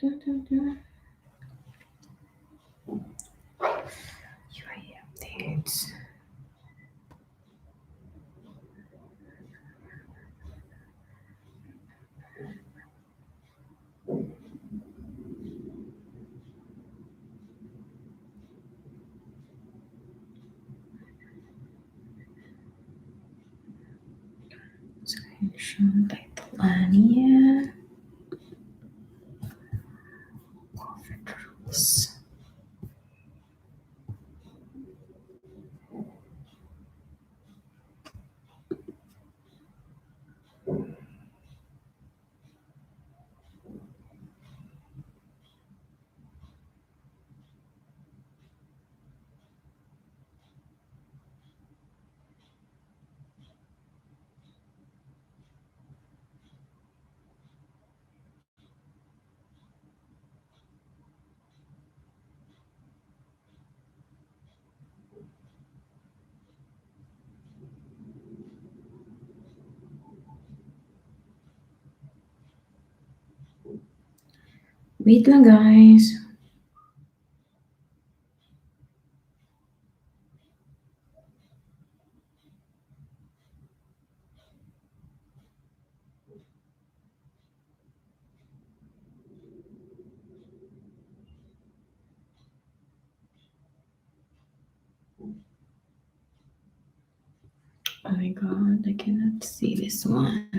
UAE updates. Screenshot title Ania. COVID rules. Wait lang guys. Oh my god, I cannot see this one.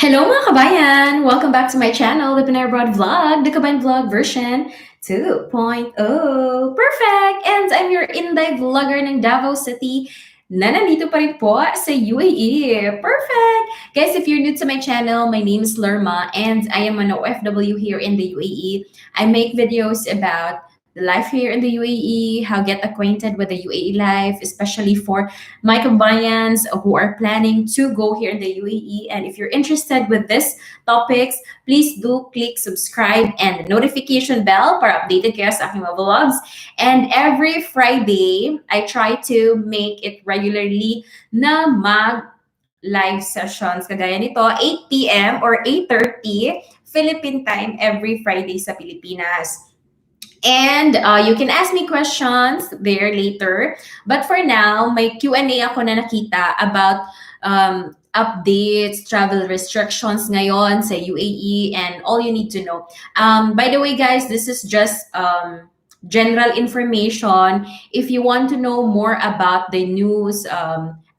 Hello mga kabayan! Welcome back to my channel, the Pinay Abroad Vlog, the Kabayan Vlog version 2.0. Perfect! And I'm your Inday vlogger ng Davao City na nandito pa rin po sa UAE. Perfect! Guys, if you're new to my channel, my name is Lerma and I am an OFW here in the UAE. I make videos about the life here in the UAE, how get acquainted with the UAE life, especially for my kabayans who are planning to go here in the UAE. And if you're interested with this topics, please do click subscribe and the notification bell para updated kayo sa aking mga vlogs. And every Friday, I try to make it regularly na live sessions kagaya nito 8 p.m. or 8:30 Philippine time every Friday sa Pilipinas. And you can ask me questions there later. But for now, may Q&A ako na nakita about updates, travel restrictions ngayon sa UAE, and all you need to know. By the way, guys, this is just general information. If you want to know more about the news,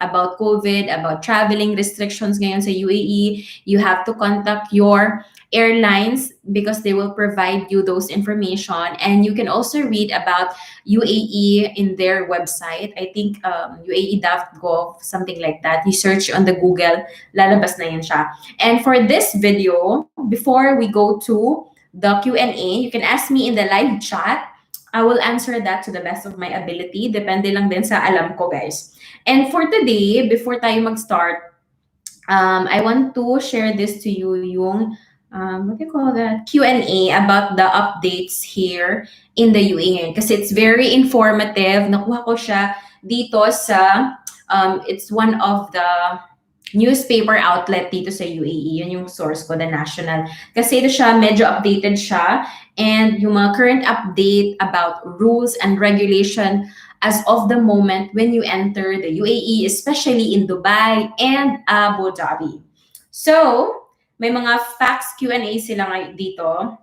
about COVID, about traveling restrictions ngayon sa UAE, you have to contact your airlines because they will provide you those information, and you can also read about UAE in their website. I think UAE.gov, something like that. You search on the Google, lalabas na yan siya. And for this video, before we go to the Q&A, you can ask me in the live chat. I will answer that to the best of my ability. Depende lang din sa alam ko, guys. And for today, before tayo mag-start, I want to share this to you, yung what do you call that? Q&A about the updates here in the UAE ngayon. Kasi it's very informative. Nakuha ko siya dito sa, it's one of the newspaper outlet dito sa UAE. Yun yung source ko, the national. Kasi ito siya, medyo updated siya. And yung mga current update about rules and regulation as of the moment when you enter the UAE, especially in Dubai and Abu Dhabi. So, may mga facts Q&A sila dito.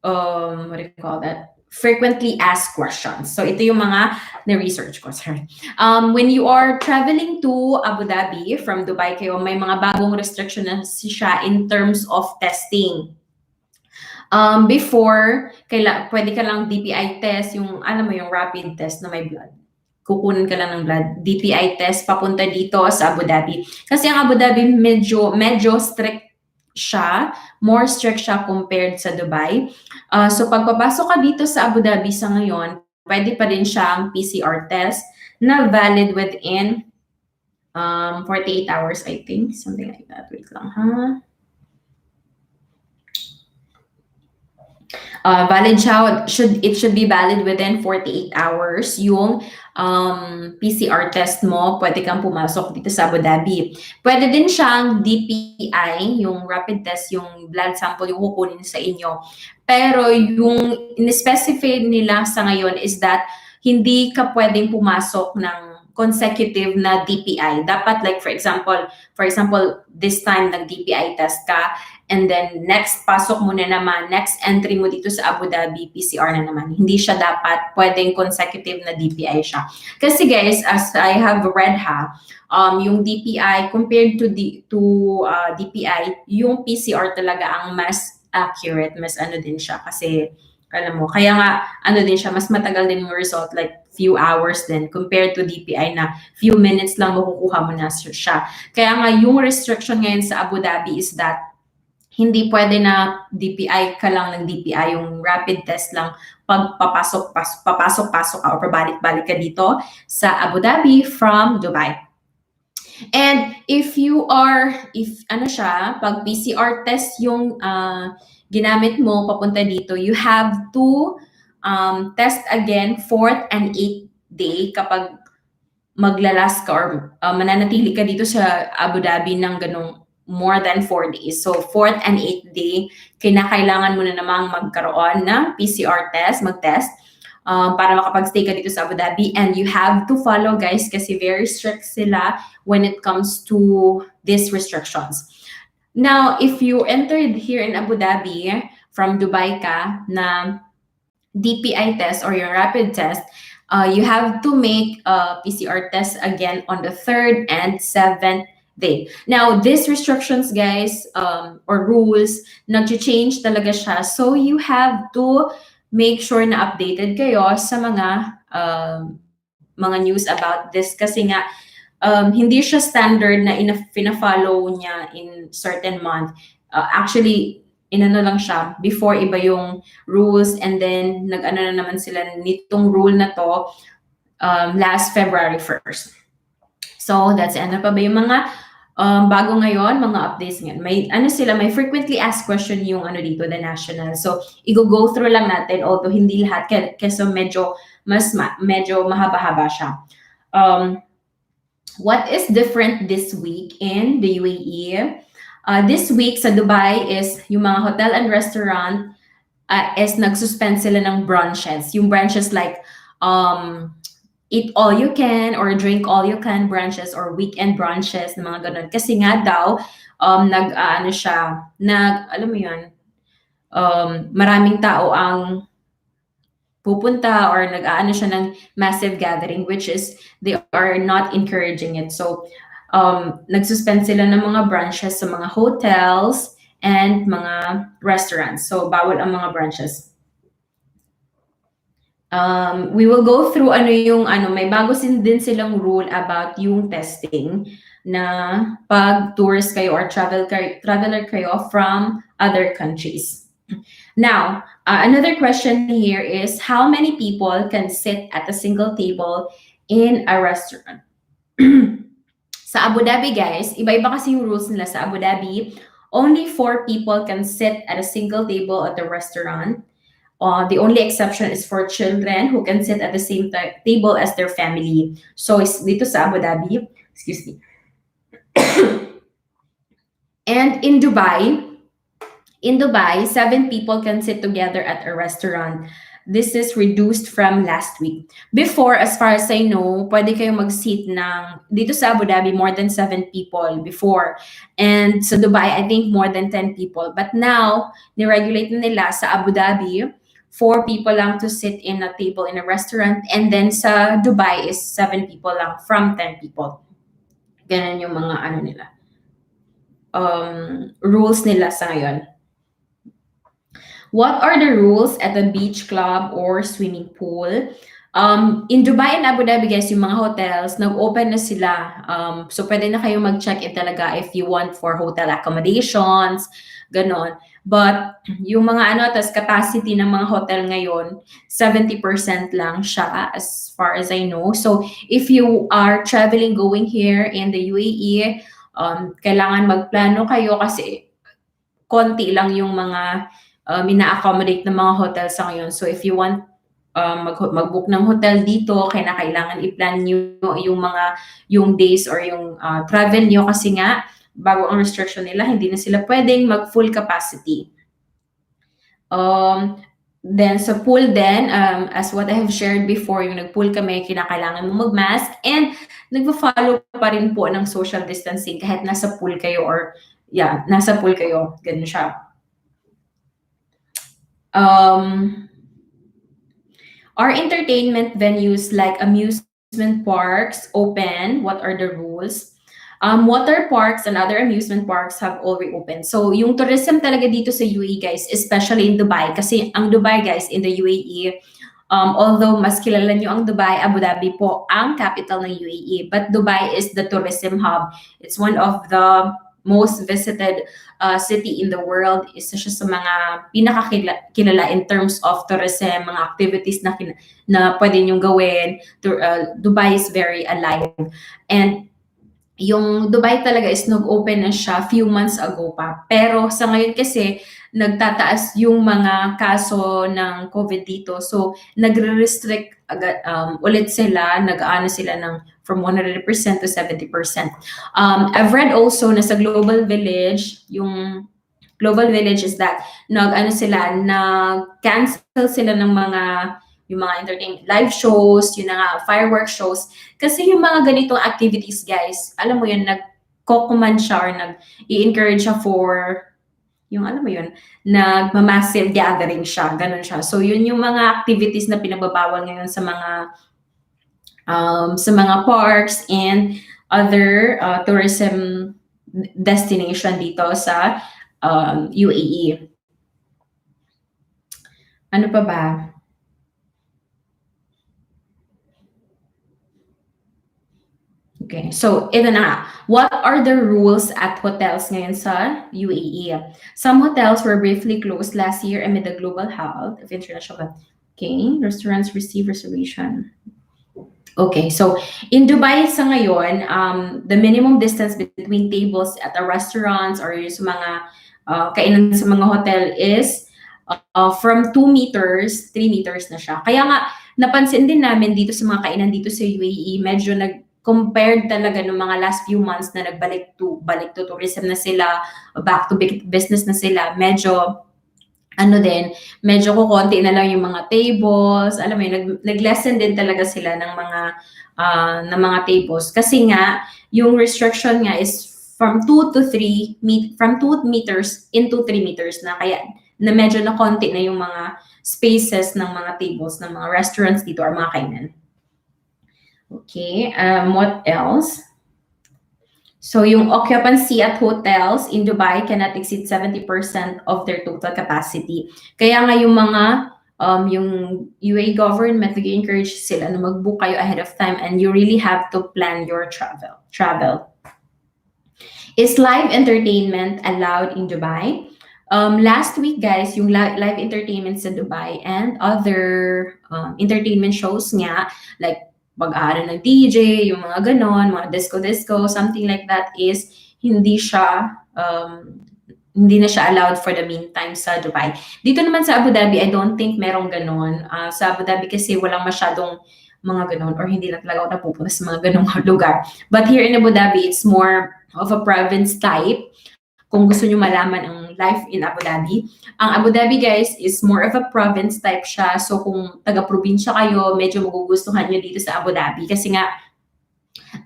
what do you call that? Frequently asked questions. So ito yung mga na-research ko. Sorry. When you are traveling to Abu Dhabi from Dubai kayo, may mga bagong restriction na siya in terms of testing. Before, pwede ka lang DPI test, yung, alam mo, yung rapid test na may blood. Kukunin ka lang ng blood. DPI test papunta dito sa Abu Dhabi. Kasi ang Abu Dhabi medyo strict siya, more strict siya compared sa Dubai. So pagpapasok ka dito sa Abu Dhabi sa ngayon, pwede pa rin siyang PCR test na valid within 48 hours, I think. Something like that. Wait lang, ha? Valid siya, it should be valid within 48 hours yung PCR test mo, pwede kang pumasok dito sa Abu Dhabi. Pwede din siyang DPI, yung rapid test, yung blood sample yung kukunin sa inyo. Pero yung in-specify nila sa ngayon is that hindi ka pwedeng pumasok ng consecutive na DPI. Dapat like for example, this time nag-DPI test ka, and then next pasok mo na naman, next entry mo dito sa Abu Dhabi, PCR na naman. Hindi siya dapat pwedeng consecutive na DPI siya. Kasi guys, as I have read yung DPI compared to DPI, yung PCR talaga ang mas accurate, mas ano din siya kasi alam mo, kaya nga ano din siya, mas matagal din yung result, like few hours din compared to DPI na few minutes lang makukuha mo na siya. Kaya nga yung restriction ngayon sa Abu Dhabi is that hindi pwede na DPI ka lang ng DPI, yung rapid test lang pag papasok ka or pabalik-balik ka dito sa Abu Dhabi from Dubai. And if pag PCR test yung ginamit mo papunta dito, you have to test again 4th and 8th day kapag maglalas ka or mananatili ka dito sa Abu Dhabi ng ganong more than 4 days. So 4th and 8th day, kinakailangan mo na namang magkaroon ng PCR test, mag-test para makapag-stay ka dito sa Abu Dhabi. And you have to follow, guys, kasi very strict sila when it comes to these restrictions. Now, if you entered here in Abu Dhabi from Dubai ka na DPI test or your rapid test, you have to make a PCR test again on the 3rd and 7th day. Now, these restrictions, guys, or rules, nag-change talaga siya. So, you have to make sure na updated kayo sa mga news about this kasi nga hindi siya standard na pina-follow niya in certain month. Actually, inano lang siya, before iba yung rules, and then nag-ano na naman sila nitong rule na to last February 1st. So, that's it. Ano pa ba yung mga bago ngayon, mga updates ngayon? May frequently asked question yung dito, the national. So, i-go through lang natin, although hindi lahat, kasi medyo mahaba-haba siya. What is different this week in the UAE? This week sa Dubai is yung mga hotel and restaurant is nag-suspend sila ng brunches. Yung brunches like eat all you can or drink all you can brunches or weekend brunches, na mga ganun. Kasi nga daw, alam mo yun, maraming tao ang pupunta or nag-aano siya ng massive gathering, which is they are not encouraging it. So, nag-suspend sila ng mga brunches sa mga hotels and mga restaurants. So, bawal ang mga brunches. We will go through may bago din silang rule about yung testing na pag tourist kayo or traveler kayo from other countries. Now, another question here is how many people can sit at a single table in a restaurant? Sa Abu Dhabi, guys, iba-iba kasi yung rules nila sa Abu Dhabi. Only 4 people can sit at a single table at the restaurant. The only exception is for children who can sit at the same table as their family. So, dito sa Abu Dhabi, excuse me. And in Dubai, 7 people can sit together at a restaurant. this is reduced from last week. Before, as far as I know, pwede kayo mag-seat dito sa Abu Dhabi, more than 7 people before. And sa Dubai, I think more than 10 people. But now, niregulate na nila sa Abu Dhabi, 4 people lang to sit in a table in a restaurant. And then sa Dubai is 7 people lang from 10 people. Ganun yung mga nila. Rules nila sa ngayon. What are the rules at the beach club or swimming pool? In Dubai and Abu Dhabi, guys, yung mga hotels, nag-open na sila. So, pwede na kayo mag-check-in talaga if you want for hotel accommodations, ganon. But, yung mga tas capacity ng mga hotel ngayon, 70% lang siya as far as I know. So, if you are traveling, going here in the UAE, kailangan magplano kayo kasi konti lang yung mga ina-accommodate ng mga hotel sa ngayon. So if you want mag-book ng hotel dito, kailangan i-plan nyo yung days or yung travel nyo kasi nga bago ang restriction nila, hindi na sila pwedeng mag-full capacity. Then sa pool din, as what I have shared before, yung nag-pool kami, kinakailangan mo mag-mask and nagpa-follow pa rin po ng social distancing kahit nasa pool kayo or nasa pool kayo. Ganun siya. Are entertainment venues like amusement parks open? What are the rules? Water parks and other amusement parks have already opened. So, yung tourism talaga dito sa UAE, guys, especially in Dubai, kasi ang Dubai, guys, in the UAE, although mas kilala nyo ang Dubai, Abu Dhabi po ang capital ng UAE, but Dubai is the tourism hub. It's one of the most visited city in the world. Isa siya sa mga pinakakilala in terms of tourism, mga activities na pwede nyong gawin. Dubai is very alive. And yung Dubai talaga is nag-open na siya few months ago pa. Pero sa ngayon kasi, nagtataas yung mga kaso ng COVID dito. So, nagre-restrict ulit sila, nag-aano sila ng from 100% to 70%. I've read also na sa Global Village, yung Global Village is that nag-cancel sila ng yung mga entertainment live shows, yung fireworks shows. Kasi yung mga ganitong activities, guys, alam mo yun, nag-command siya or nag-i-encourage siya for yung alam mo yun, nagma-massive gathering siya, ganun siya. So yun yung mga activities na pinagbabawal ngayon sa mga parks and other tourism destination dito sa UAE. Ano pa ba? Okay, so ito na. What are the rules at hotels ngayon sa UAE? Some hotels were briefly closed last year amid the global health of international. Okay, restaurants receive reservation. Okay, so in Dubai sa ngayon, the minimum distance between tables at the restaurants or sa mga kainan sa mga hotel is from 2 meters, 3 meters na siya. Kaya nga, napansin din namin dito sa mga kainan dito sa UAE, medyo compared talaga ng mga last few months na balik to tourism na sila, back to business na sila, medyo kukonti na lang yung mga tables, alam mo yun, nag-lessen din talaga sila ng mga tables. Kasi nga, yung restriction nga is from 2 meters into 3 meters na, kaya na medyo na konti na yung mga spaces ng mga tables ng mga restaurants dito or mga kainan. Okay, what else? So yung occupancy at hotels in Dubai cannot exceed 70% of their total capacity. Kaya nga yung mga yung UAE government nag-encourage sila na mag-book kayo ahead of time and you really have to plan your travel. Is live entertainment allowed in Dubai? Last week, guys, yung live entertainment sa Dubai and other entertainment shows nga, like pag-aaral ng DJ, yung mga ganon, mga disco, something like that is hindi na siya allowed for the meantime sa Dubai. Dito naman sa Abu Dhabi, I don't think merong ganon. Sa Abu Dhabi kasi walang masyadong mga ganon or hindi na talaga ako napupunta sa mga ganong lugar. But here in Abu Dhabi, it's more of a province type. Kung gusto nyo malaman ang life in Abu Dhabi. Ang Abu Dhabi, guys, is more of a province type siya. So kung taga-probinsya kayo, medyo magugustuhan nyo dito sa Abu Dhabi kasi nga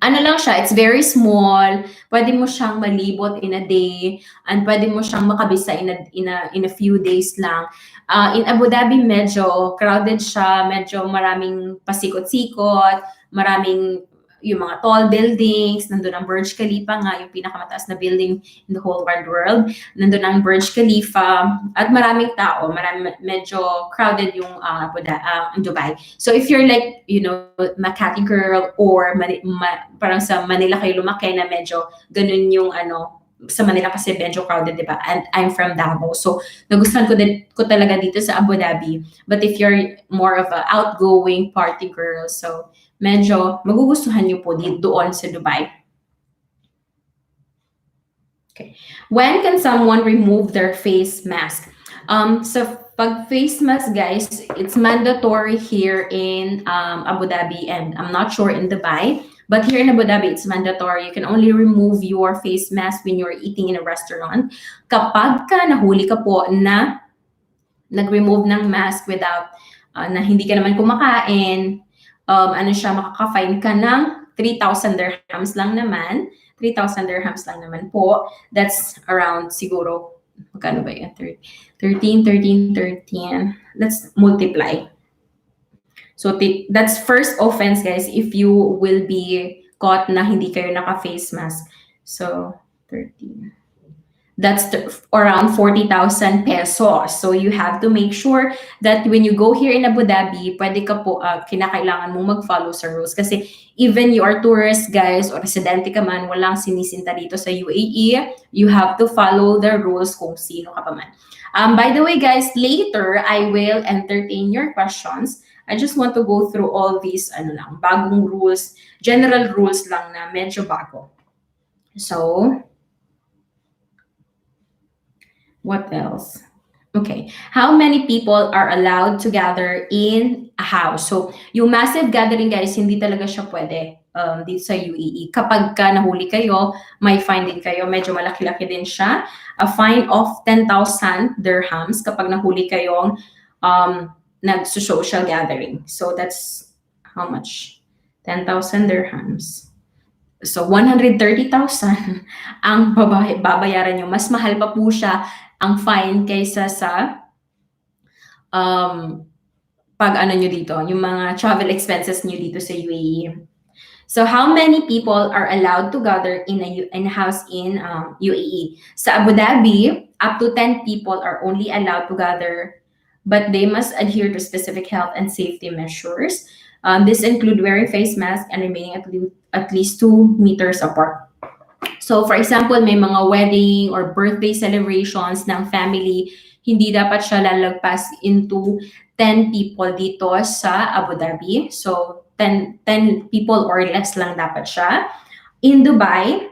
ano lang siya, it's very small. Pwede mo siyang malibot in a day and pwede mo siyang makabisa in a few days lang. In Abu Dhabi, medyo crowded siya, medyo maraming pasikot-sikot, maraming yung mga tall buildings, nandun ang Burj Khalifa nga, yung pinakamataas na building in the whole wide world. Nandun ang Burj Khalifa at maraming tao, medyo crowded yung Dubai. So if you're like, Makati girl or parang sa Manila kayo lumaki na medyo ganun yung sa Manila kasi medyo crowded, di ba? And I'm from Davao. So nagustuhan ko talaga dito sa Abu Dhabi. But if you're more of a outgoing party girl, so medyo magugustuhan niyo po doon sa Dubai. Okay. When can someone remove their face mask? So pag face mask, guys, it's mandatory here in Abu Dhabi and I'm not sure in Dubai. But here in Abu Dhabi, it's mandatory. You can only remove your face mask when you're eating in a restaurant. Kapag ka nahuli ka po na nag-remove ng mask without, na hindi ka naman kumakain, makaka-fine ka ng 3,000 dirhams lang naman. 3,000 dirhams lang naman po. That's around siguro, magkano ba yan? 13. Let's multiply. So that's first offense, guys, if you will be caught na hindi kayo naka-face mask. So 13. That's around 40,000 pesos. So you have to make sure that when you go here in Abu Dhabi, pwede ka po, kinakailangan mo mag-follow sa rules. Kasi even you are tourist, guys, or residente ka man, walang sinisinta dito sa UAE, you have to follow the rules kung sino ka pa man. By the way, guys, later, I will entertain your questions. I just want to go through all these bagong rules, general rules lang na medyo bago. So, what else? Okay. How many people are allowed to gather in a house? So, yung massive gathering, guys, hindi talaga siya pwede dito sa UAE. Kapag ka nahuli kayo, may fine din kayo. Medyo malaki-laki din siya. A fine of 10,000 dirhams kapag nahuli kayong nag-social gathering. So, that's how much? 10,000 dirhams. So, 130,000 ang babayaran nyo. Mas mahal pa po siya ang fine kaysa sa pag nyo dito, yung mga travel expenses nyo dito sa UAE. So how many people are allowed to gather in a house in UAE? Sa Abu Dhabi, up to 10 people are only allowed to gather, but they must adhere to specific health and safety measures. This include wearing face masks and remaining at least 2 meters apart. So, for example, may mga wedding or birthday celebrations ng family, hindi dapat siya lalagpas into 10 people dito sa Abu Dhabi. So, 10 people or less lang dapat siya. In Dubai,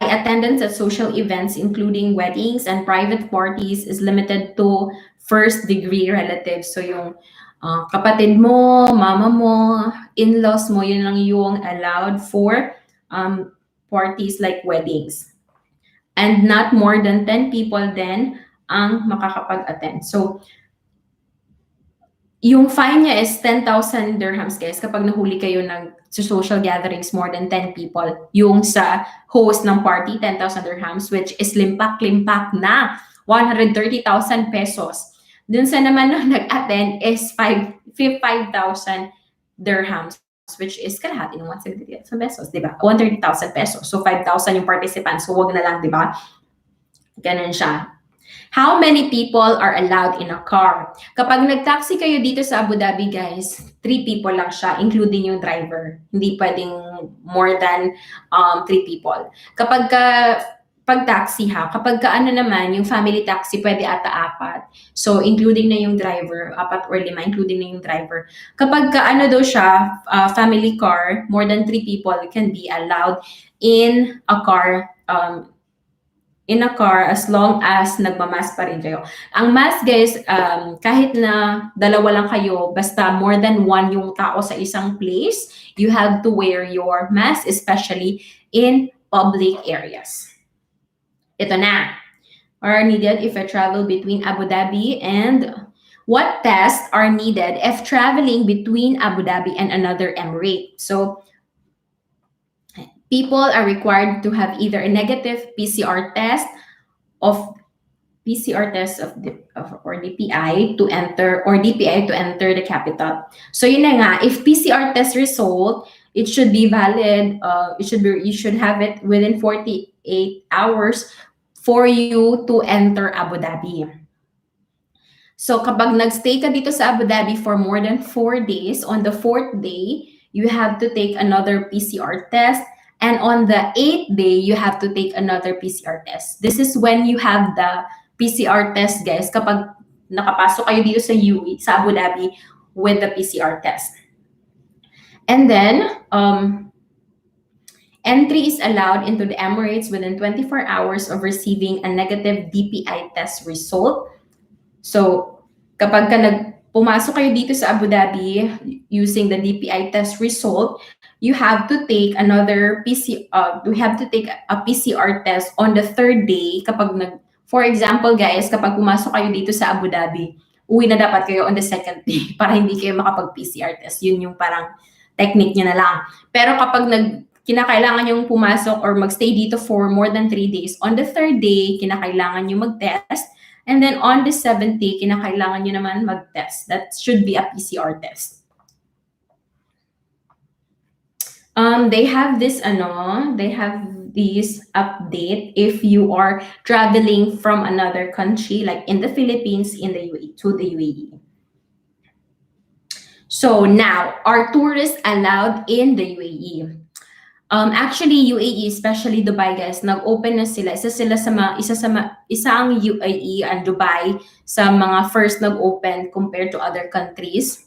attendance at social events, including weddings and private parties, is limited to first-degree relatives. So, yung kapatid mo, mama mo, in-laws mo, yun lang yung allowed for parties like weddings. And not more than 10 people then ang makakapag-attend. So, yung fine niya is 10,000 dirhams, guys, kapag nahuli kayo social gatherings more than 10 people. Yung sa host ng party, 10,000 dirhams, which is limpak-limpak na 130,000 pesos. Dun sa naman nung nag-attend is 5,000 dirhams, which is kalahati ng 170,000 pesos, di ba? 130,000 pesos. So, 5,000 yung participants. So, wag na lang, di ba? Ganun siya. How many people are allowed in a car? Kapag nag-taxi kayo dito sa Abu Dhabi, guys, 3 people lang siya, including yung driver. Hindi pwedeng more than 3 people. Kapag pag-taxi kapag naman, yung family taxi, pwede ata 4. So, including na yung driver, 4 or 5, including na yung driver. Kapag daw siya, family car, more than 3 people can be allowed in a car in a car as long as nagmamask pa rin kayo. Ang mask guys, kahit na dalawa lang kayo, basta more than one yung tao sa isang place, you have to wear your mask, especially in public areas. Ito na. Are needed if I travel between Abu Dhabi and what tests are needed if traveling between Abu Dhabi and another emirate? So people are required to have either a negative PCR test of or DPI to enter or DPI to enter the capital. So yun na nga, if PCR test result, it should be valid. You should have it within 48 hours for you to enter Abu Dhabi. So kapag nagstay ka dito sa Abu Dhabi for more than 4 days, on the 4th day, you have to take another PCR test. And on the 8th day, you have to take another PCR test. This is when you have the PCR test, guys, kapag nakapasok kayo dito sa UAE, sa Abu Dhabi, with the PCR test. And then, entry is allowed into the Emirates within 24 hours of receiving a negative DPI test result. So, kapag pumasok kayo dito sa Abu Dhabi using the DPI test result, you have to take a PCR test on the 3rd day for example guys, kapag pumasok kayo dito sa Abu Dhabi, uwi na dapat kayo on the 2nd day para hindi kayo makapag-PCR test. Yun yung parang technique nyo na lang. Pero kapag kinakailangan yung pumasok or magstay dito for more than 3 days, on the 3rd day, kinakailangan nyo mag-test. And then on the 7th day, kinakailangan nyo naman mag-test. That should be a PCR test. They have this update if you are traveling from another country, like in the Philippines, in the UAE, to the UAE. So now, are tourists allowed in the UAE? Actually, UAE, especially Dubai, guys, nag-open na sila. Isa ang UAE and Dubai sa mga first nag-open compared to other countries.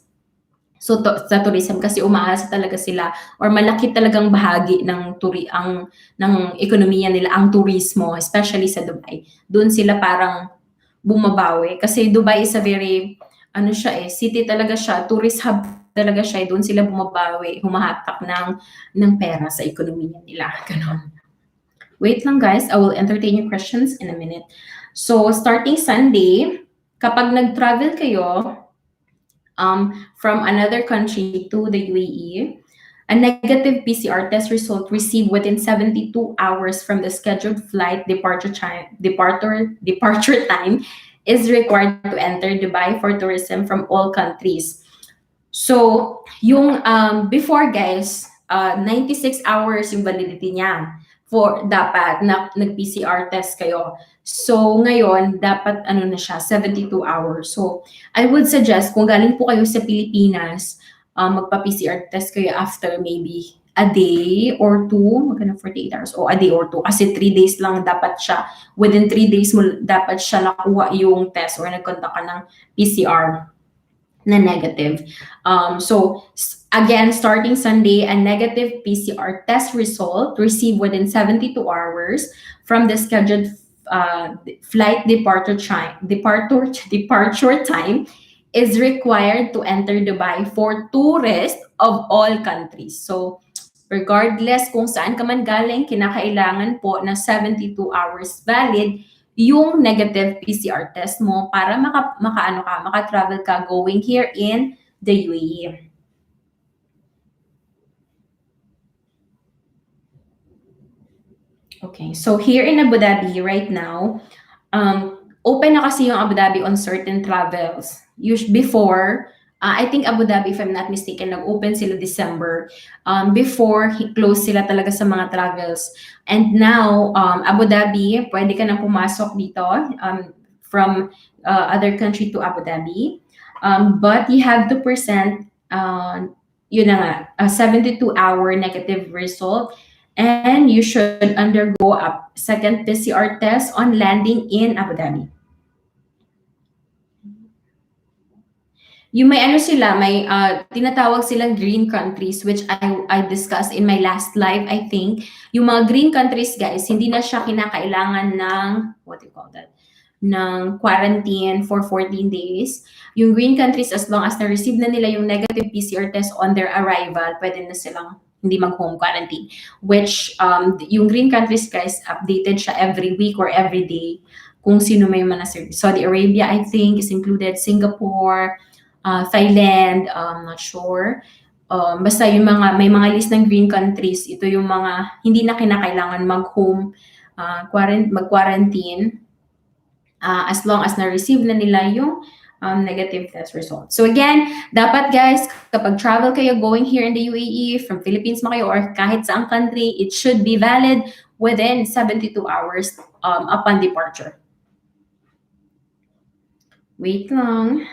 So sa tourism kasi umaasa talaga sila or malaki talagang bahagi ng ekonomiya nila ang turismo, especially sa Dubai. Doon sila parang bumabawi kasi Dubai is a very city talaga siya, tourist hub talaga siya, doon sila bumabawi, humahatak ng pera sa ekonomiya nila. Ganon. Wait lang guys, I will entertain your questions in a minute. So, starting Sunday, kapag nag-travel kayo from another country to the UAE, a negative PCR test result received within 72 hours from the scheduled flight departure time is required to enter Dubai for tourism from all countries. So, yung before guys, 96 hours yung validity niya for dapat nag-PCR test kayo. So, ngayon, dapat na siya, 72 hours. So, I would suggest kung galing po kayo sa Pilipinas, magpa-PCR test kayo after maybe a day or two, magkano 48 hours, o a day or two, kasi 3 days lang dapat siya. Within 3 days mo dapat siya nakuha yung test or nagkontak ka ng PCR na negative. So, again, starting Sunday, a negative PCR test result received within 72 hours from the scheduled flight departure time is required to enter Dubai for tourists of all countries. So, regardless kung saan ka man galing, kinakailangan po na 72 hours valid yung negative PCR test mo para maka-travel ka going here in the UAE. Okay, so here in Abu Dhabi right now, open na kasi yung Abu Dhabi on certain travels. Before, I think Abu Dhabi, if I'm not mistaken, nag-open sila December. Before, close sila talaga sa mga travels. And now, Abu Dhabi, pwede ka nang pumasok dito from other country to Abu Dhabi. But you have to present, yun na nga, a 72-hour negative result. And you should undergo a second PCR test on landing in Abu Dhabi. Yung may ano sila, may tinatawag silang green countries which I discussed in my last live, I think. Yung mga green countries, guys, hindi na siya kinakailangan ng, what do you call that? Ng quarantine for 14 days. Yung green countries, as long as na-receive na nila yung negative PCR test on their arrival, pwede na silang hindi mag-home quarantine. Which, yung green countries, guys, updated siya every week or every day kung sino may mga Saudi Arabia, I think, is included. Singapore, Thailand, not sure. Basta yung mga, may mga list ng green countries, ito yung mga hindi na kinakailangan mag-home, mag-quarantine, as long as na-receive na nila yung negative test result. So again, dapat guys, kapag travel kayo going here in the UAE, from Philippines man kayo or kahit saang country, it should be valid within 72 hours upon departure. Wait lang.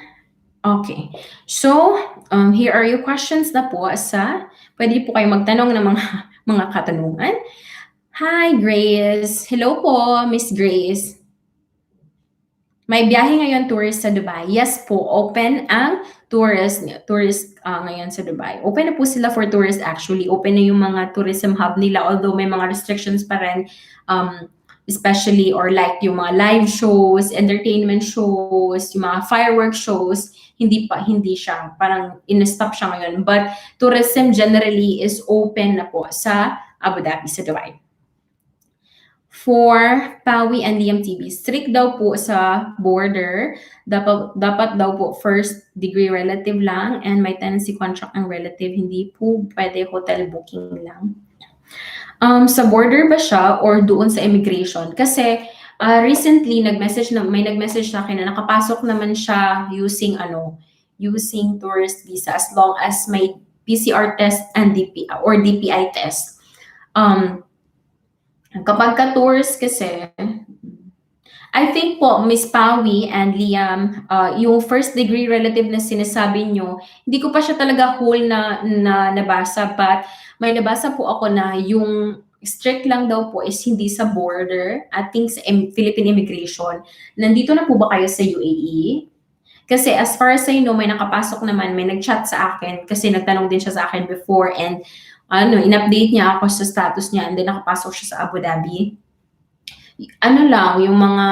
Okay. So, here are your questions na po sa, pwede po kayo magtanong ng mga katanungan. Hi, Grace. Hello po, Miss Grace. May biyahe ngayon tourist sa Dubai. Yes po, open ang tourist ngayon sa Dubai. Open na po sila for tourists actually. Open na yung mga tourism hub nila although may mga restrictions pa rin. Especially or like yung mga live shows, entertainment shows, yung mga fireworks shows, hindi siya, parang in-stop siya ngayon. But tourism generally is open na po sa Abu Dhabi, sa Dubai. For Pawi and DMTB, strict daw po sa border. Dapat daw po first degree relative lang and may tenancy contract ang relative. Hindi po pwede hotel booking lang. Sa border ba siya or doon sa immigration? Kasi recently may nag-message sa akin na nakapasok naman siya using tourist visa as long as may PCR test and DPI test. Kapag ka-tourist kasi, I think po, Miss Pawi and Liam, yung first degree relative na sinasabi nyo, hindi ko pa siya talaga whole na nabasa, but may nabasa po ako na yung strict lang daw po is hindi sa border, I think sa Philippine immigration. Nandito na po ba kayo sa UAE? Kasi as far as I know, may nakapasok naman, may nag-chat sa akin kasi nagtanong din siya sa akin before and in-update niya ako sa status niya and then nakapasok siya sa Abu Dhabi. Yung mga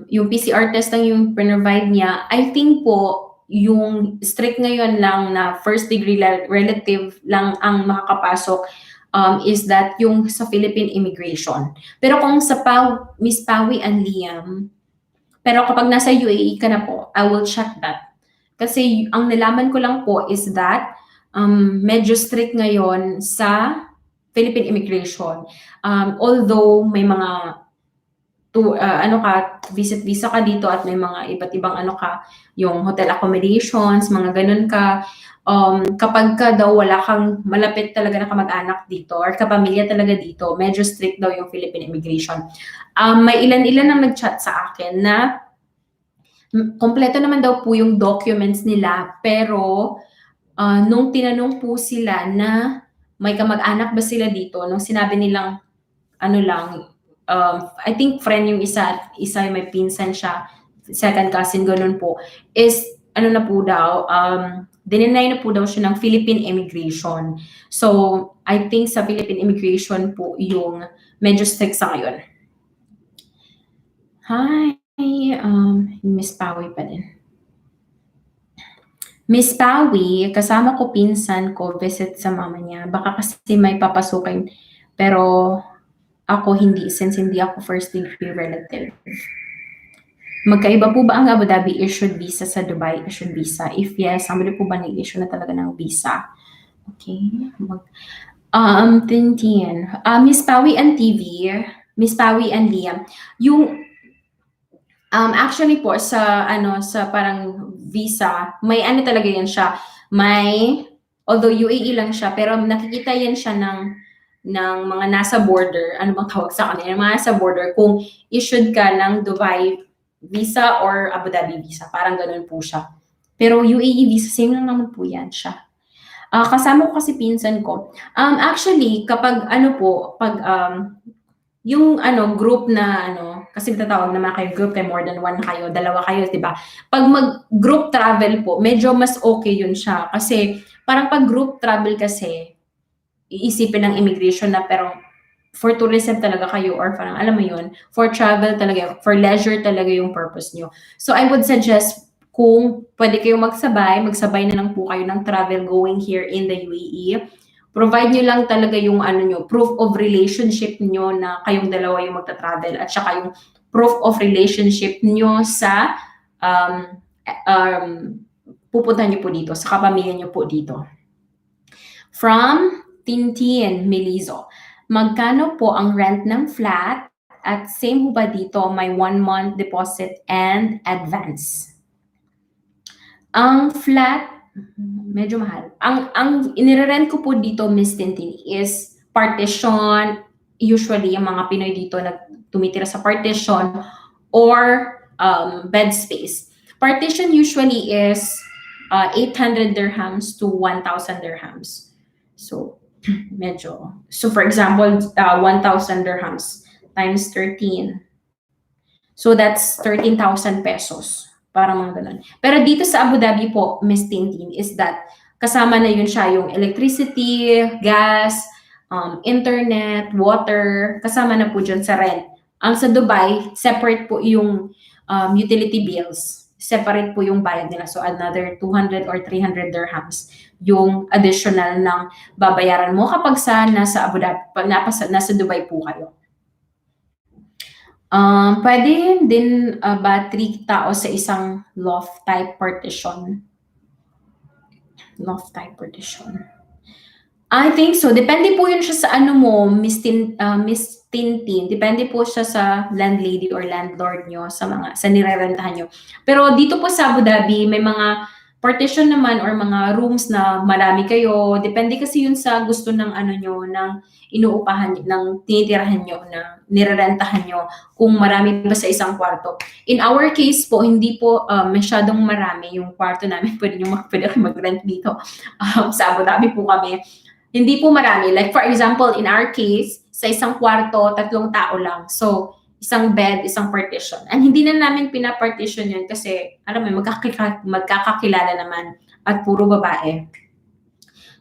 yung PCR test lang yung provide niya. I think po yung strict ngayon lang na first degree relative lang ang makakapasok is that yung sa Philippine immigration. Pero kung sa Miss Pawi and Liam, pero kapag nasa UAE ka na po, I will check that. Kasi ang nalaman ko lang po is that medyo strict ngayon sa Philippine immigration. Although may mga visit visa ka dito at may mga iba't ibang yung hotel accommodations, mga ganun ka. Kapag ka daw wala kang malapit talaga na kamag-anak dito or kapamilya talaga dito, medyo strict daw yung Philippine immigration. May ilan-ilan ang nag-chat sa akin na kompleto naman daw po yung documents nila, pero nung tinanong po sila na may kamag-anak ba sila dito, nung sinabi nilang I think friend yung isa may pinsan siya, second cousin, ganun po, is na po daw, dininay na po daw siya ng Philippine immigration. So, I think sa Philippine immigration po yung medyo strict sa ngayon. Hi, Miss Pawi pa din. Miss Pawi, kasama ko pinsan ko, visit sa mama niya. Baka kasi may papasukin, pero ako hindi, since hindi ako first degree relative. Magkaiba po ba ang Abu Dhabi issued visa sa Dubai issued visa? If yes, ang po ba nag-issue na talaga ng visa? Okay. Tintin. Miss Pawi and TV, Miss Pawi and Liam, yung actually po sa parang visa, may talaga yan siya. May, although UAE lang siya, pero nakikita yan siya ng mga nasa border, ano bang tawag sa kanila, mga nasa border, kung issued ka ng Dubai visa or Abu Dhabi visa, parang ganun po siya. Pero UAE visa, same lang naman po yan siya. Kasama ko kasi pinsan ko. Actually, kapag yung ano, group na ano, kasi tatawag naman kayo group, kay more than one kayo, dalawa kayo, 'di ba? Pag mag-group travel po, medyo mas okay yun siya. Kasi parang pag group travel kasi, iisipin ng immigration na pero for tourism talaga kayo or parang alam mo yun, for travel talaga, for leisure talaga yung purpose nyo. So I would suggest kung pwede kayong magsabay na lang po kayo ng travel going here in the UAE. Provide nyo lang talaga yung ano nyo, proof of relationship nyo na kayong dalawa yung magta-travel at saka yung proof of relationship nyo sa um, um, pupuntahan nyo po dito, sa kapamilya nyo po dito. From Tintin Milizo. Magkano po ang rent ng flat at same ho ba dito may 1 month deposit and advance? Ang flat, medyo mahal. Ang inire-rent ko po dito, Miss Tintin, is partition. Usually, yung mga Pinoy dito na tumitira sa partition or bed space. Partition usually is 800 dirhams to 1,000 dirhams. So, medyo. So, for example, 1,000 dirhams times 13. So, that's 13,000 pesos. Parang mga ganun. Pero dito sa Abu Dhabi po, Miss Tintin, is that kasama na yun siya yung electricity, gas, internet, water, kasama na po dyan sa rent. Ang sa Dubai, separate po yung utility bills. Separate po yung bayad nila. So, another 200 or 300 dirhams yung additional ng babayaran mo kapag nasa Abu Dhabi, pag nasa Dubai po kayo. Pwede din ba 3 tao sa isang loft type partition? Loft type partition. I think so. Depende po yun siya sa ano mo, Miss Tintin. Depende po siya sa landlady or landlord nyo, sa nirerentahan nyo. Pero dito po sa Abu Dhabi, may mga partition naman or mga rooms na marami kayo. Depende kasi yun sa gusto ng ano nyo, ng inuupahan, ng tinitirahan nyo, na nirerentahan nyo, kung marami ba sa isang kwarto. In our case po, hindi po masyadong marami yung kwarto namin. Pwede kayo mag-rent dito. Sa Abu Dhabi po kami. Hindi po marami. Like for example, in our case, sa isang kwarto, 3 tao lang. So, isang bed, isang partition. And hindi na namin pinapartition yun kasi, alam mo, magkakakilala naman at puro babae.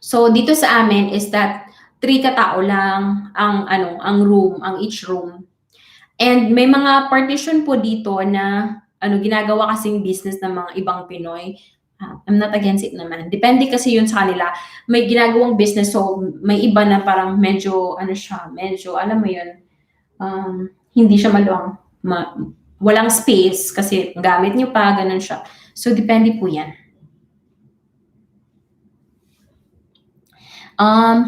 So, dito sa amin is that 3 katao lang ang room, ang each room. And may mga partition po dito na ginagawa kasing business ng mga ibang Pinoy. I'm not against it naman. Depende kasi yun sa kanila. May ginagawang business, so may iba na parang medyo, medyo, alam mo yun, hindi siya maluwang. Walang space kasi gamit nyo pa, ganun siya. So, depende po yan.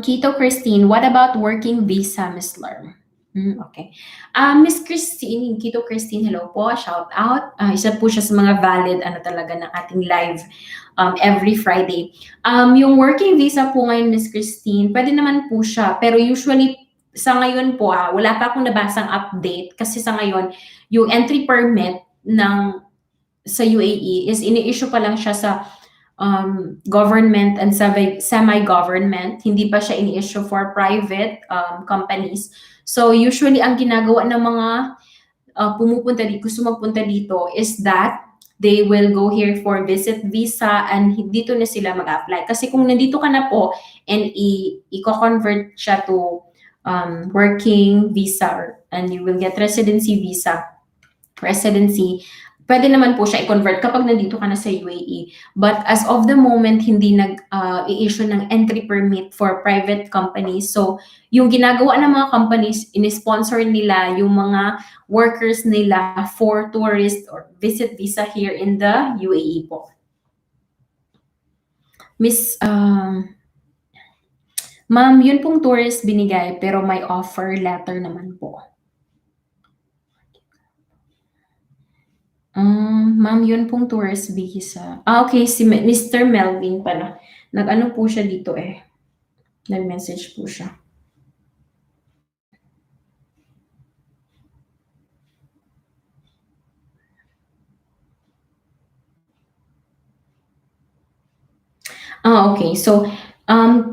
Kito Christine, what about working visa, Miss Lerm? Okay. Miss Christine, Kito Christine, hello po, shout out. Isa po siya sa mga valid talaga ng ating live every Friday. Yung working visa po ngayon, Miss Christine, pwede naman po siya, pero usually sa ngayon po, wala pa akong nabasang update kasi sa ngayon, yung entry permit sa UAE is ini-issue pa lang siya sa government and semi-government. Hindi pa siya ini-issue for private companies. So usually ang ginagawa ng mga gusto magpunta dito is that they will go here for visit visa and dito na sila mag-apply. Kasi kung nandito ka na po and i-convert siya to working visa and you will get residency, pwede naman po siya i-convert kapag nandito ka na sa UAE. But as of the moment, hindi i-issue ng entry permit for private companies. So, yung ginagawa ng mga companies, in-sponsor nila yung mga workers nila for tourist or visit visa here in the UAE po. Miss, ma'am, yun pong tourist binigay pero may offer letter naman po. Ma'am, yun pong tourist visa. Okay, si Mr. Melvin pala. Nag-ano po siya dito eh. Nag-message po siya. Okay. So,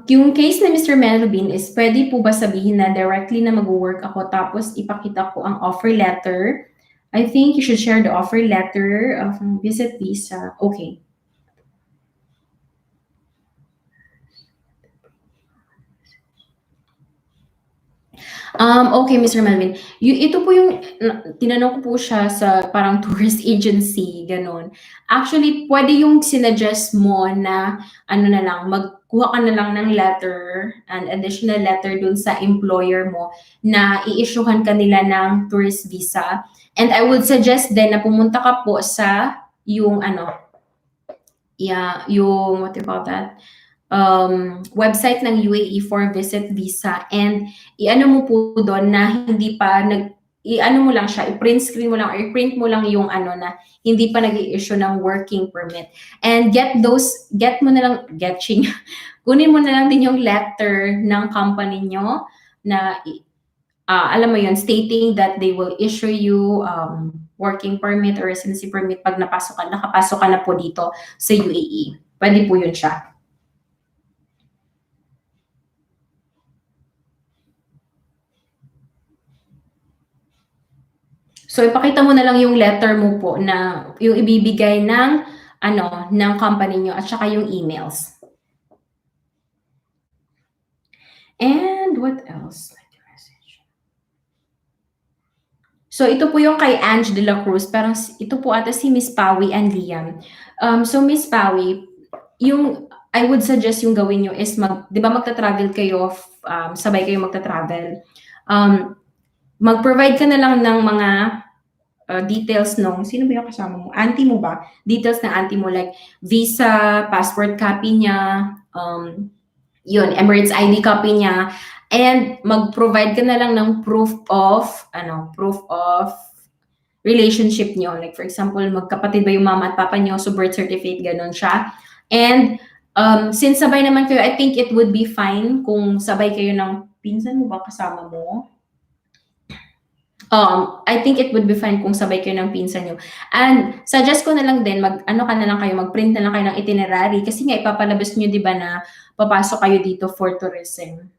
Yung case ni Mr. Melvin is pwede po ba sabihin na directly na mag-work ako tapos ipakita ko ang offer letter? I think you should share the offer letter of visit visa. Okay. Okay, Mr. Melvin. Ito po yung tinanong ko po siya sa parang tourist agency, gano'n. Actually, pwede yung sinuggest mo na ano na lang, magkuha ka na lang ng letter, an additional letter dun sa employer mo na i-issuehan ka nila ng tourist visa. And I would suggest din na pumunta ka po sa yung ano, yeah, yung what do you call that? Website ng UAE for visit visa and i-ano mo po doon na hindi pa i-ano mo lang siya, i-print screen mo lang or i-print mo lang yung ano na hindi pa nag-i-issue ng working permit. And get mo na lang, kunin mo na lang din yung letter ng company nyo na alam mo yun, stating that they will issue you working permit or residency permit pag nakapasok ka na po dito sa UAE. Pwede po yun siya. So ipakita mo na lang yung letter mo po na yung ibibigay ng ano, ng company nyo at saka yung emails. And what else? So ito po yung kay Ange de la Cruz, parang ito po ata si Miss Pawi and Liam. So Miss Pawi, yung I would suggest yung gawin nyo is 'di ba magta-travel kayo, sabay kayo magta-travel. Mag-provide ka na lang ng mga details nung, sino ba yung kasama mo? Auntie mo ba? Details ng auntie mo like visa, passport copy niya, yun, Emirates ID copy niya, and mag-provide ka na lang ng proof of relationship niyo. Like for example, magkapatid ba yung mama at papa niyo, so birth certificate, ganun siya. And since sabay naman kayo, I think it would be fine kung sabay kayo ng pinsan mo ba kasama mo? I think it would be fine kung sabay kayo ng pinsan niyo. And suggest ko na lang din mag-ano ka na lang kayo, mag-print na lang kayo ng itinerary kasi nga ipapalabas niyo 'di ba na papasok kayo dito for tourism,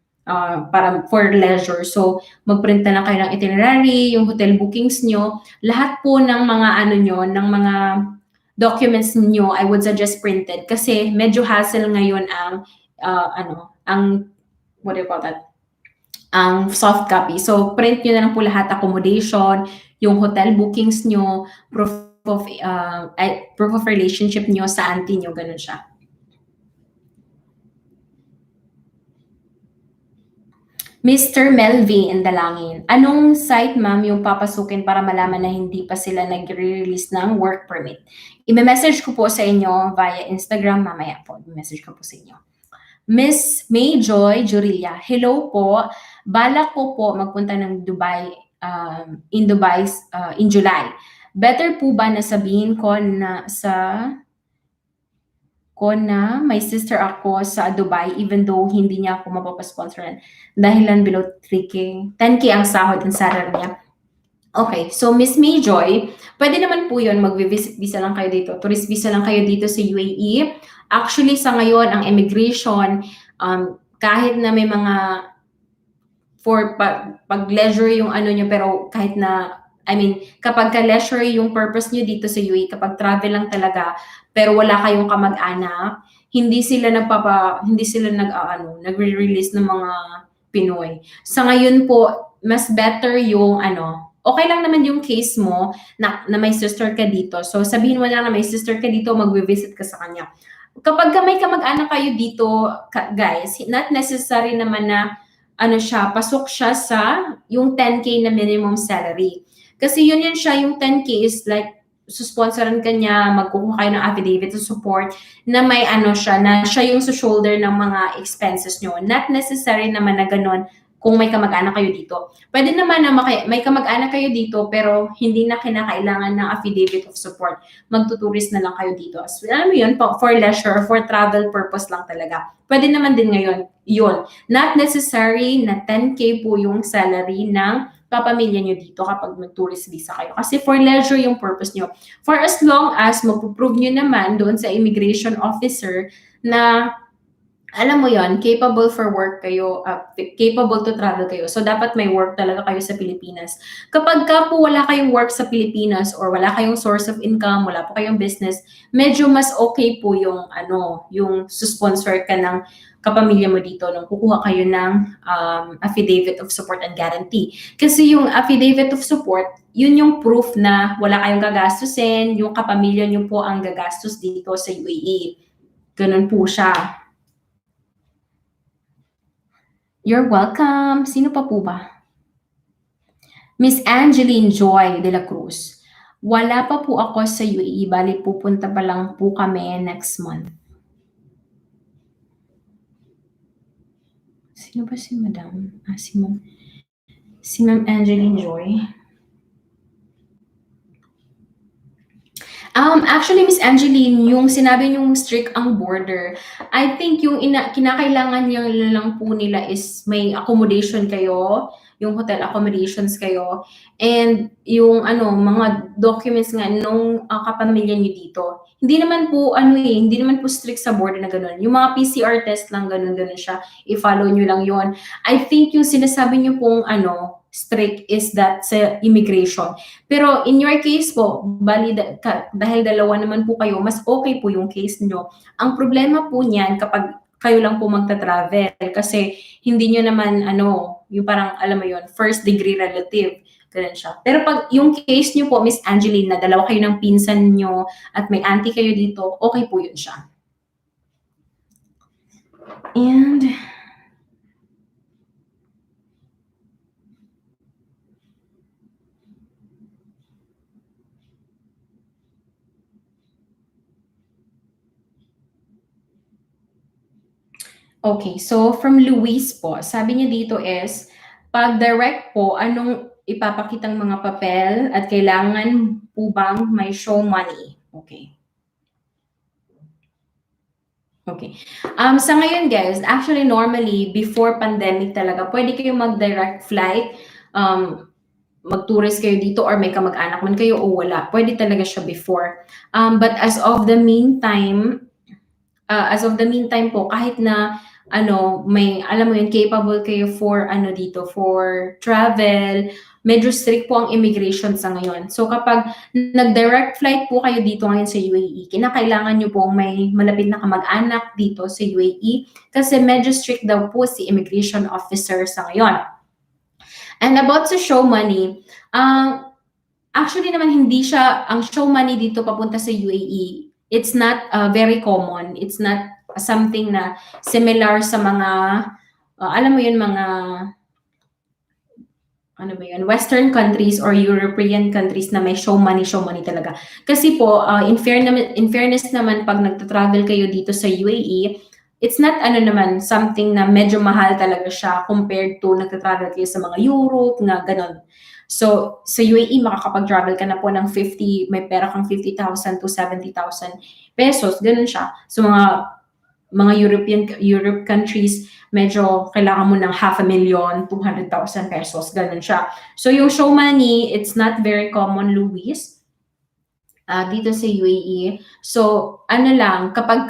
para for leisure. So mag-print na lang kayo ng itinerary, yung hotel bookings niyo, lahat po ng mga ano niyo, ng mga documents niyo, I would suggest printed kasi medyo hassle ngayon ang ang what do you call that? Ang soft copy. So, print nyo na lang po lahat, accommodation, yung hotel bookings nyo, proof of relationship nyo sa auntie nyo, ganun siya. Mr. Melvin Dalangin, anong site ma'am yung papasukin para malaman na hindi pa sila nagre-release ng work permit? I-message ko po sa inyo via Instagram mamaya po. I-message ko po sa inyo. Miss May Joy Jurilla, hello po. Balak ko po magpunta ng Dubai, in July. Better po ba na sabihin ko na may sister ako sa Dubai even though hindi niya ako mapapasponsoran dahilan below 3K. 10K ang sahod and salary niya. Okay, so Miss May Joy, pwede naman po yun, mag-visit visa lang kayo dito, tourist visa lang kayo dito sa UAE. Actually, sa ngayon, ang immigration, kahit na may mga pag leisure yung ano nyo, pero kahit na, I mean, kapag ka leisure yung purpose nyo dito sa UAE, kapag travel lang talaga, pero wala kayong kamag-anak, hindi sila nagre-release ng mga Pinoy. Sa ngayon po, mas better yung okay lang naman yung case mo na may sister ka dito. So sabihin mo lang na may sister ka dito, magvi-visit ka sa kanya. Kapag may kamag-anak kayo dito, guys, not necessary naman na pasok siya sa yung 10K na minimum salary. Kasi yun siya, yung 10K is like, susponsoran ka niya, magkukuha kayo ng affidavit to support na may siya, na siya yung shoulder ng mga expenses nyo. Not necessary naman na ganun kung may kamag-anak kayo dito. Pwede naman na may kamag-anak kayo dito pero hindi na kinakailangan ng affidavit of support. Magtuturist na lang kayo dito. So, alam mo yun, for leisure, for travel purpose lang talaga. Pwede naman din ngayon, yun. Not necessary na 10K po yung salary ng papamilya nyo dito kapag mag-tourist visa kayo. Kasi for leisure yung purpose nyo. For as long as mapuprove nyo naman doon sa immigration officer na alam mo yon, capable for work kayo, capable to travel kayo. So, dapat may work talaga kayo sa Pilipinas. Kapag ka po wala kayong work sa Pilipinas or wala kayong source of income, wala po kayong business, medyo mas okay po yung, yung susponsor ka ng kapamilya mo dito nung kukuha kayo ng affidavit of support and guarantee. Kasi yung affidavit of support, yun yung proof na wala kayong gagastusin, yung kapamilya nyo po ang gagastos dito sa UAE. Ganun po siya. You're welcome. Sino pa po ba? Miss Angeline Joy de la Cruz. Wala pa po ako sa UAE, bali pupunta pa lang po kami next month. Sino ba si Madam? Si Ma'am Angeline Joy. Actually, Miss Angeline, yung sinabi niyong strict ang border, I think yung kinakailangan niyo lang po nila is may accommodation kayo, yung hotel accommodations kayo, and yung mga documents nga nung kapamilya niyo dito. Hindi naman po hindi naman po strict sa border na ganun. Yung mga PCR test lang ganun siya. I-follow niyo lang yon. I think yung sinasabi niyo pong strict is that sa immigration. Pero in your case po, bali dahil dalawa naman po kayo, mas okay po yung case nyo. Ang problema po niyan kapag kayo lang po magta-travel kasi hindi nyo naman yung parang alam mo yon, first degree relative. Ganun siya. Pero pag yung case nyo po, Miss Angeline, na dalawa kayo ng pinsan nyo at may auntie kayo dito, okay po yun siya. And okay, so from Luis po, sabi niya dito is, pag direct po, anong ipapakitang mga papel at kailangan po bang may show money? Okay. Okay. Sa ngayon guys, actually normally, before pandemic talaga, pwede kayo mag-direct flight, mag-tourist kayo dito or may kamag-anak man kayo o wala. Pwede talaga siya before. But as of the meantime po, kahit na may alam mo yun, capable kayo for dito, for travel, medyo strict po ang immigration sa ngayon. So kapag nag-direct flight po kayo dito ngayon sa UAE, kinakailangan nyo pong may malapit na kamag-anak dito sa UAE kasi medyo strict daw po si immigration officer sa ngayon. And about sa show money, actually naman hindi siya, ang show money dito papunta sa UAE, it's not very common. It's not something na similar sa mga, alam mo yun, mga, Western countries or European countries na may show money talaga. Kasi po, in fairness naman, pag nagta-travel kayo dito sa UAE, it's not naman, something na medyo mahal talaga siya compared to nagta-travel kayo sa mga Europe, na ganon. So, sa UAE, makakapag-travel ka na po ng may pera kang 50,000 to 70,000 pesos. Ganun siya. So, mga Europe countries, medyo kailangan mo ng 500,000, 200,000 pesos. Ganun siya. So, yung show money, it's not very common, Luis, dito sa UAE. So, kapag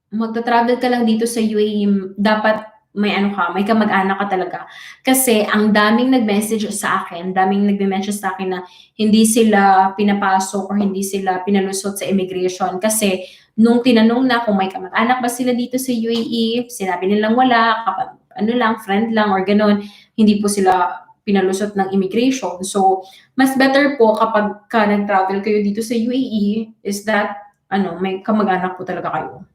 magta-travel ka lang dito sa UAE, dapat may may kamag-anak ka talaga. Kasi ang daming nag-message sa akin, nagme-message sa akin na hindi sila pinapasok or hindi sila pinalusot sa immigration. Kasi nung tinanong na kung may kamag-anak ba sila dito sa UAE, sinabi nilang wala, kapag friend lang or gano'n, hindi po sila pinalusot ng immigration. So, mas better po kapag nag-travel kayo dito sa UAE is that may kamag-anak po talaga kayo.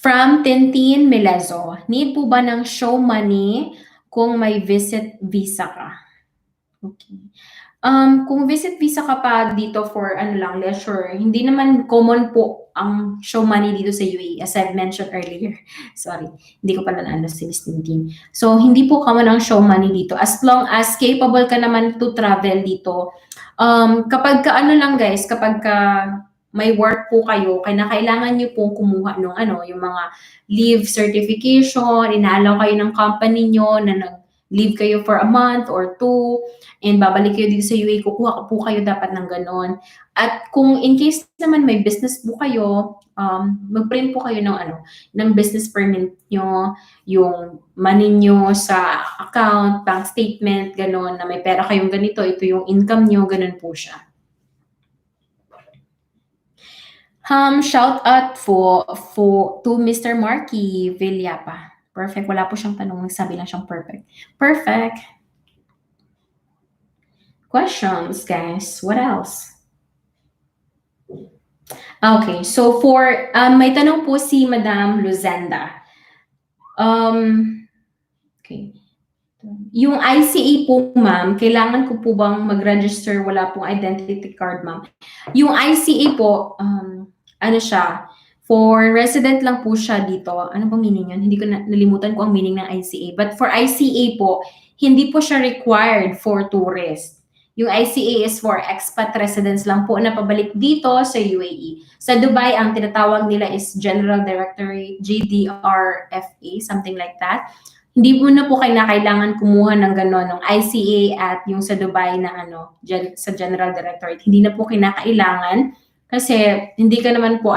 From Tintin Melezo, need po ba ng show money kung may visit visa ka? Okay. Kung visit visa ka pa dito for leisure, hindi naman common po ang show money dito sa UAE, as I've mentioned earlier. Sorry, hindi ko pala naano si Miss Tintin. So, hindi po common ang show money dito. As long as capable ka naman to travel dito, kapag guys, kapag may work po kayo, kailangan nyo pong kumuha yung mga leave certification, inaalaw kayo ng company nyo na leave kayo for a month or two, and babalik kayo dito sa UAE, kukuha po kayo dapat ng ganon. At kung in case naman may business po kayo, mag-print po kayo ng business permit nyo, yung money nyo sa account, bank statement, ganon, na may pera kayong ganito, ito yung income nyo, ganon po siya. Shout out to Mr. Marky Villapa. Perfect. Wala po siyang tanong. Nagsabi lang siyang perfect. Perfect. Questions, guys. What else? Okay. So may tanong po si Madam Luzenda. Okay. Yung ICA po, ma'am, kailangan ko po bang mag-register? Wala pong identity card, ma'am. Yung ICA po, siya, for resident lang po siya dito. Ano ba meaning yun? Hindi ko nalimutan ko ang meaning ng ICA. But for ICA po, hindi po siya required for tourists. Yung ICA is for expat residents lang po na pabalik dito sa UAE. Sa Dubai, ang tinatawag nila is General Directorate, GDRFA, something like that. Hindi mo na po kailangan kumuha ng gano'n, ng ICA at yung sa Dubai na sa General Directorate. Hindi na po kinakailangan kasi hindi ka naman po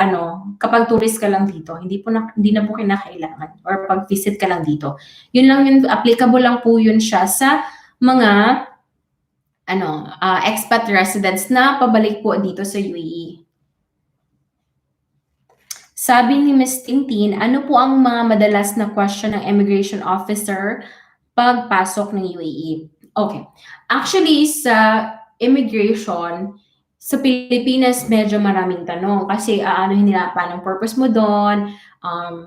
kapag tourist ka lang dito, hindi na po kinakailangan or pag visit ka lang dito. Yun lang yun, applicable lang po yun siya sa mga expat residents na pabalik po dito sa UAE. Sabi ni Ms. Tintin, ano po ang mga madalas na question ng immigration officer pagpasok ng UAE? Okay. Actually, sa immigration, sa Pilipinas, medyo maraming tanong kasi aanohin nila, paano purpose mo doon,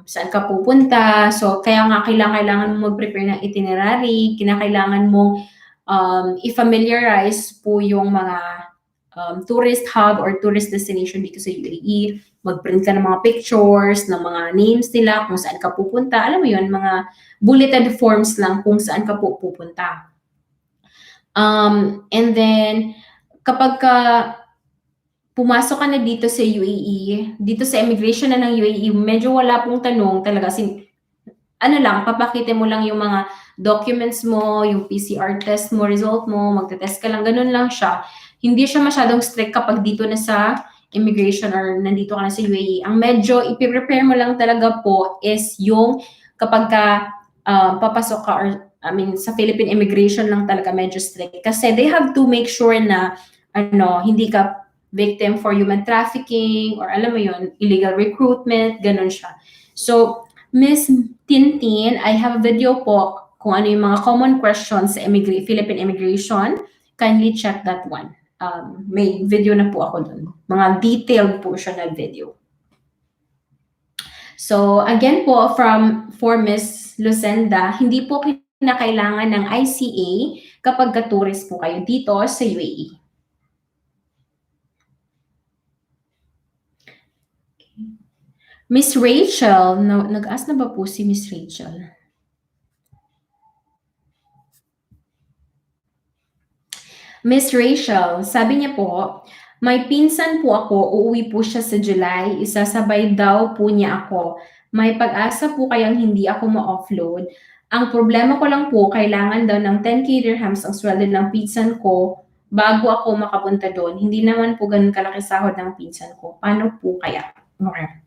saan ka pupunta. So, kaya nga kailangan mo mag-prepare ng itinerary, kinakailangan mong i-familiarize po yung mga tourist hub or tourist destination dito sa UAE. Mag-print ka ng mga pictures, ng mga names nila, kung saan ka pupunta. Alam mo yun, mga bulleted forms lang kung saan ka pupunta. And then, kapag pumasok ka na dito sa UAE, dito sa immigration na ng UAE, medyo wala pong tanong talaga. Papakita mo lang yung mga documents mo, yung PCR test mo, result mo, magte-test ka lang, ganun lang siya. Hindi siya masyadong strict kapag dito na sa immigration or nandito ka na sa UAE. Ang medyo ipiprepare mo lang talaga po is yung kapag papasok ka or sa Philippine immigration lang talaga medyo strict. Kasi they have to make sure na hindi ka victim for human trafficking or alam mo yun, illegal recruitment, ganun siya. So, Ms. Tintin, I have a video po kung ano yung mga common questions sa Philippine immigration. Kindly check that one. May video na po ako dun. Mga detailed po siya na video. So, again po, for Ms. Lucenda, hindi po kinakailangan ng ICA kapag ka-tourist po kayo dito sa UAE. Miss Rachel, nag-ask na ba po si Miss Rachel? Miss Rachel, sabi niya po, may pinsan po ako, uuwi po siya sa July, isasabay daw po niya ako. May pag-asa po kayang hindi ako ma-offload. Ang problema ko lang po, kailangan daw ng 10k dirhams ang sweldo ng pinsan ko bago ako makapunta doon. Hindi naman po ganun kalaki sahod ng pinsan ko. Paano po kaya? Okay.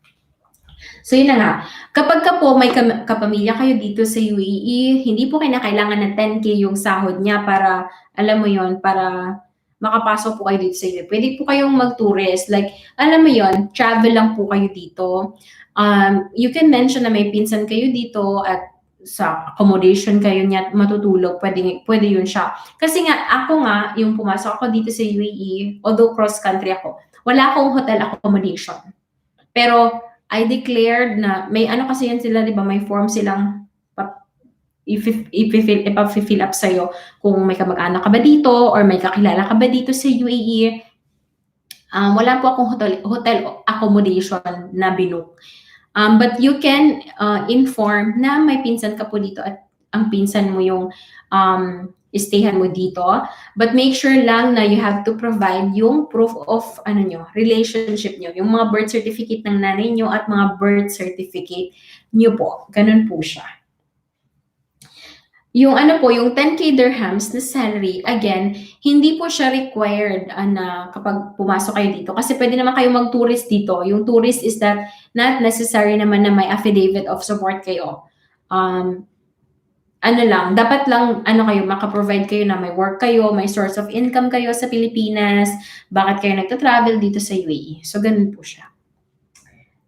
So yun na nga, kapag ka po may kapamilya kayo dito sa UAE, hindi po kinakailangan na 10k yung sahod niya para, alam mo yon, para makapasok po kayo dito sa UAE. Pwede po kayong mag-tourist, like, alam mo yon, travel lang po kayo dito. You can mention na may pinsan kayo dito at sa accommodation kayo niya matutulog, pwede yun siya. Kasi nga, ako nga, yung pumasok ako dito sa UAE, although cross-country ako, wala akong hotel accommodation. Pero, I declared na may kasi yan sila, di ba? May form silang ipa-fill up sa'yo kung may kamag-anak ka ba dito or may kakilala ka ba dito sa UAE. Wala po akong hotel accommodation na binook. But you can inform na may pinsan ka po dito at ang pinsan mo yung stayhan mo dito. But make sure lang na you have to provide yung proof of relationship nyo. Yung mga birth certificate ng nanay nyo at mga birth certificate nyo po. Ganun po siya. Yung ano po, yung 10K dirhams na salary, again, hindi po siya required na kapag pumasok kayo dito. Kasi pwede naman kayo mag-tourist dito. Yung tourist is that not necessary naman na may affidavit of support kayo. Um, ano lang, dapat lang ano kayo, maka-provide kayo na may work kayo, may source of income kayo sa Pilipinas, bakit kayo nagta-travel dito sa UAE. So, ganun po siya.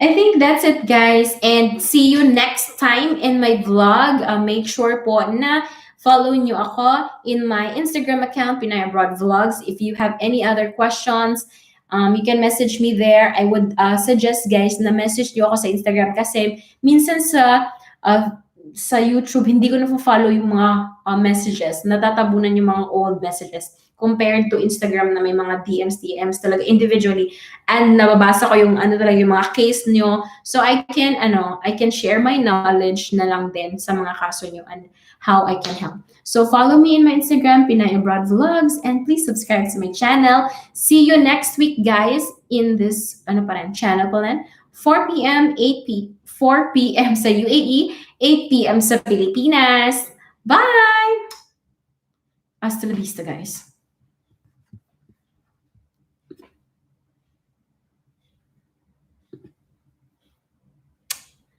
I think that's it, guys. And see you next time in my vlog. Make sure po na follow nyo ako in my Instagram account, Pinay Abroad Vlogs. If you have any other questions, you can message me there. I would suggest, guys, na message nyo ako sa Instagram kasi minsan sa YouTube, hindi ko na-follow yung mga messages. Natatabunan yung mga old messages compared to Instagram na may mga DMs talaga individually, and nababasa ko yung ano talaga yung mga case nyo, so I can share my knowledge na lang din sa mga kaso nyo and how I can help. So follow me in my Instagram, Pinay Abroad Vlogs, and please subscribe to my channel. See you next week, guys, in this channel pa rin. 4 p.m. sa UAE, 8 p.m. sa Pilipinas. Bye! Hasta la vista, guys.